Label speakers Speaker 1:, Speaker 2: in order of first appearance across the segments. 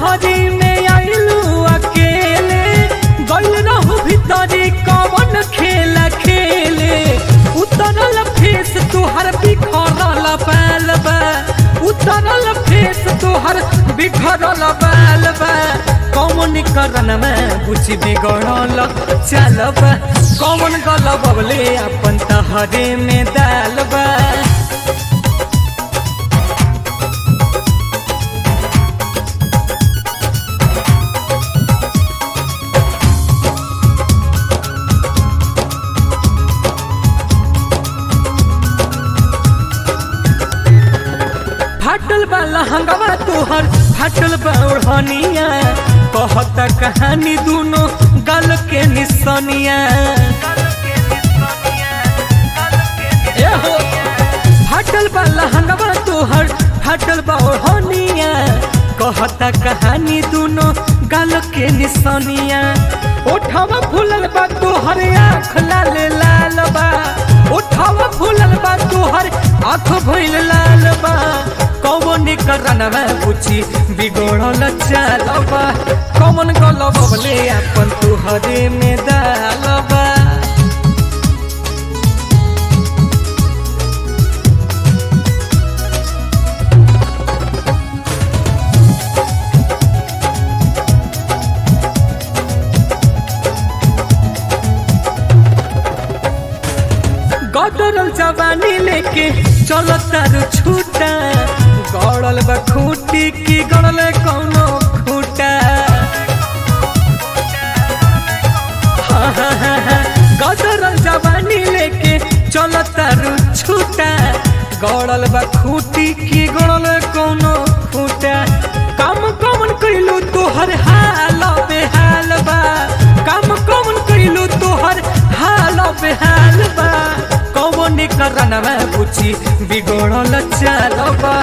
Speaker 1: बहरी में आइलू अकेले गइल रहू भीतरी कवन खेला खेले उतरल फेस तुहर बिखरल बाल बा उतरल फेस तुहर बिखरल बाल बा कौन करन में बुझ बिगड़ल चल बा कौन गल बबले अपन तहरे में दाल बा फाटल बा लहंगवा तोहर फाटल बा ओढ़निया कहता कहानी दोनों गल के निशानिया फाटल बा लहंगवा तोहर फाटल बा ओढ़निया कहता कहानी दोनों गल के निशानिया ओठवा फूलल बा तोहर आँख लाल लाल बा ओठवा फूलल बा तोहर आँख भइल लाल बा कौन करन में पूछी बिगड़ल चालबा कौन गल बबले अपन तुहरे में दालबा गदरल जवानी लेके चलो तारू छूटा गड़ल बा खूटी की गड़ल कौनो खूटा गदरल जवानी लेके चलो तारू छूटा गड़ल बा खूटी की गड़ल कौनो खूटा काम कौन कइलू तोहर हाल बेहाल बा काम कौन कइलू तोहर हाल बेहाल बा कौन करन में पूछी बिगड़ल चालबा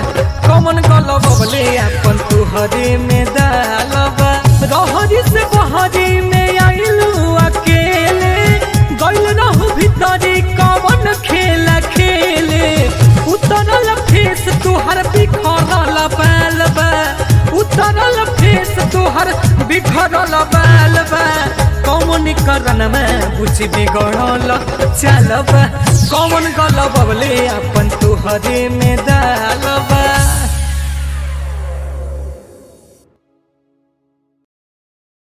Speaker 1: कौन गल बबले अपन तुहरे में दालबा रहरी से बहरी में आइलू अकेले गइल रहू भीतरी कवन खेला खेले उतरल फेस तुहर बिखरल बाल बा उतरल फेस तुहर बिखरल बाल बा कौन करन में बुझ बिगड़ल चलबा कौन गल बबले अपन तुहरे में दालबा।